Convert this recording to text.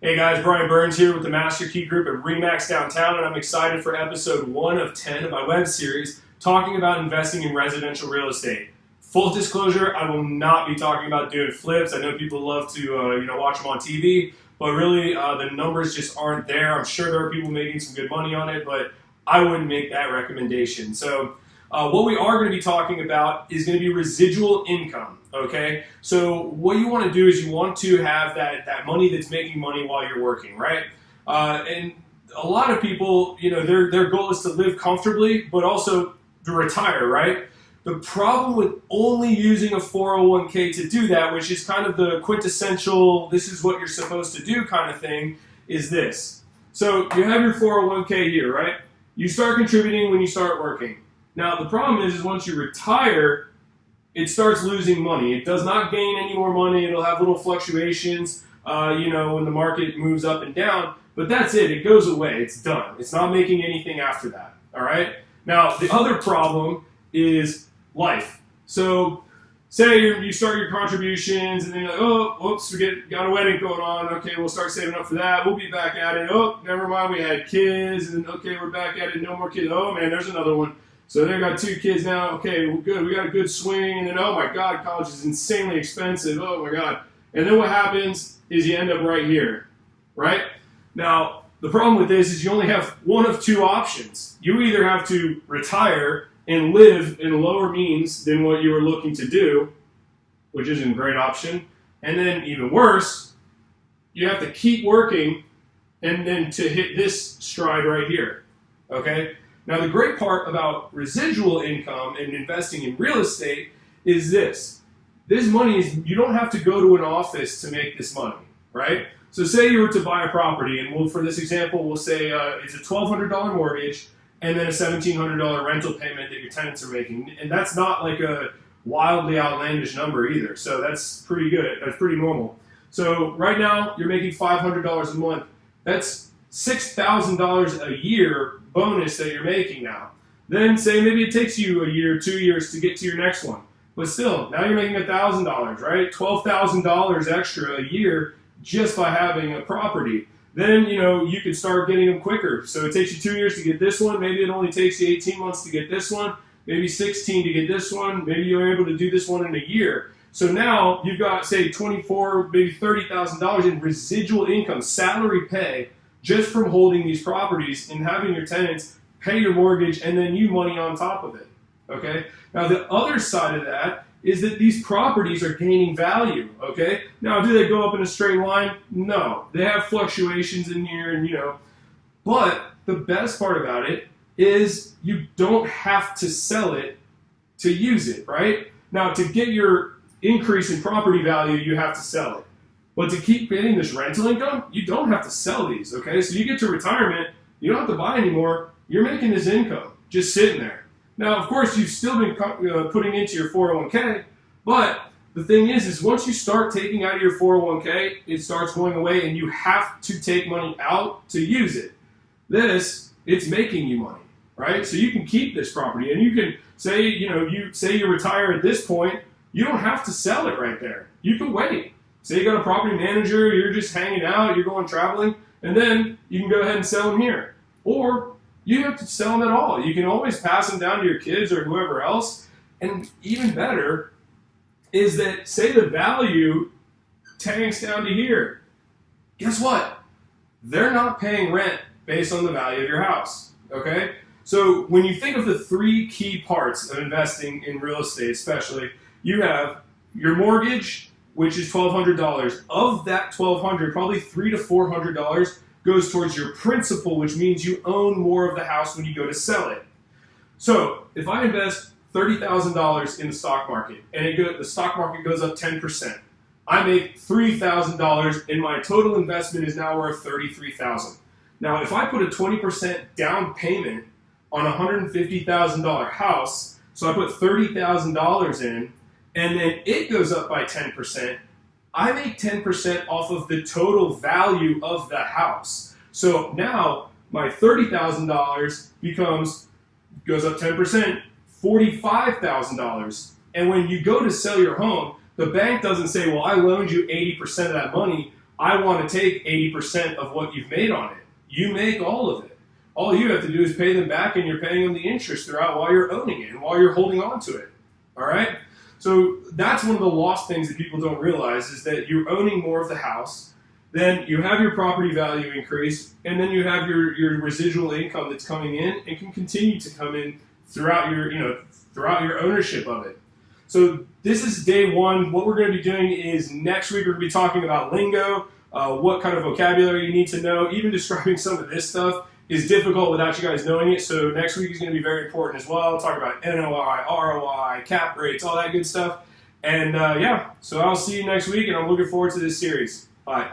Hey guys, Brian Burns here with the Master Key Group at REMAX Downtown, and I'm excited for episode 1 of 10 of my web series talking about investing in residential real estate. Full disclosure, I will not be talking about doing flips. I know people love to watch them on TV, but really the numbers just aren't there. I'm sure there are people making some good money on it, but I wouldn't make that recommendation. So what we are going to be talking about is going to be residual income, okay? So what you want to do is you want to have that money that's making money while you're working, right? And a lot of people, their goal is to live comfortably, but also to retire, right? The problem with only using a 401k to do that, which is kind of the quintessential, this is what you're supposed to do kind of thing, is this. So you have your 401k here, right? You start contributing when you start working. Now, the problem is once you retire, it starts losing money. It does not gain any more money. It'll have little fluctuations, when the market moves up and down. But that's it. It goes away. It's done. It's not making anything after that. All right? Now, the other problem is life. So say you start your contributions, and then you're like, oh, whoops, we got a wedding going on. Okay, we'll start saving up for that. We'll be back at it. Oh, never mind, we had kids. And then, okay, we're back at it. No more kids. Oh, man, there's another one. So they got 2 kids now. Okay, well, good. We got a good swing. And then, oh, my God, college is insanely expensive. Oh, my God. And then what happens is you end up right here, right? Now, the problem with this is you only have one of 2 options. You either have to retire and live in lower means than what you were looking to do, which isn't a great option. And then even worse, you have to keep working and then to hit this stride right here, okay? Now, the great part about residual income and investing in real estate is this. This money is, you don't have to go to an office to make this money, right? So say you were to buy a property, and for this example, we'll say it's a $1,200 mortgage and then a $1,700 rental payment that your tenants are making. And that's not like a wildly outlandish number either. So that's pretty good. That's pretty normal. So right now, you're making $500 a month. That's $6,000 a year bonus that you're making now. Then say maybe it takes you a year, 2 years to get to your next one. But still, now you're making $1,000, right? $12,000 extra a year just by having a property. Then, you can start getting them quicker. So it takes you 2 years to get this one. Maybe it only takes you 18 months to get this one. Maybe 16 to get this one. Maybe you're able to do this one in a year. So now you've got, say, $24,000, maybe $30,000 in residual income, salary pay, just from holding these properties and having your tenants pay your mortgage and then you money on top of it, okay? Now, the other side of that is that these properties are gaining value, okay? Now, do they go up in a straight line? No. They have fluctuations in here and, but the best part about it is you don't have to sell it to use it, right? Now, to get your increase in property value, you have to sell it. But to keep getting this rental income, you don't have to sell these, okay? So you get to retirement, you don't have to buy anymore, you're making this income just sitting there. Now, of course, you've still been putting into your 401k, but the thing is once you start taking out of your 401k, it starts going away and you have to take money out to use it. It's making you money, right? So you can keep this property and you can say, you retire at this point, you don't have to sell it right there. You can wait. Say you got a property manager, you're just hanging out, you're going traveling, and then you can go ahead and sell them here. Or you have to sell them at all. You can always pass them down to your kids or whoever else. And even better is that, say the value tanks down to here. Guess what? They're not paying rent based on the value of your house, okay? So when you think of the 3 key parts of investing in real estate especially, you have your mortgage, which is $1,200. Of that $1,200, probably $300 to $400 goes towards your principal, which means you own more of the house when you go to sell it. So if I invest $30,000 in the stock market and the stock market goes up 10%, I make $3,000 and my total investment is now worth $33,000. Now, if I put a 20% down payment on a $150,000 house, so I put $30,000 in, and then it goes up by 10%, I make 10% off of the total value of the house. So now my $30,000 goes up 10%, $45,000. And when you go to sell your home, the bank doesn't say, well, I loaned you 80% of that money. I want to take 80% of what you've made on it. You make all of it. All you have to do is pay them back, and you're paying them the interest throughout while you're owning it and while you're holding on to it. All right? So that's one of the lost things that people don't realize is that you're owning more of the house, then you have your property value increase, and then you have your residual income that's coming in and can continue to come in throughout your ownership of it. So this is day one. What we're going to be doing is next week we're going to be talking about lingo, what kind of vocabulary you need to know. Even describing some of this stuff is difficult without you guys knowing it. So next week is going to be very important as well. Talk about NOI, ROI, cap rates, all that good stuff. And yeah, so I'll see you next week, and I'm looking forward to this series. Bye.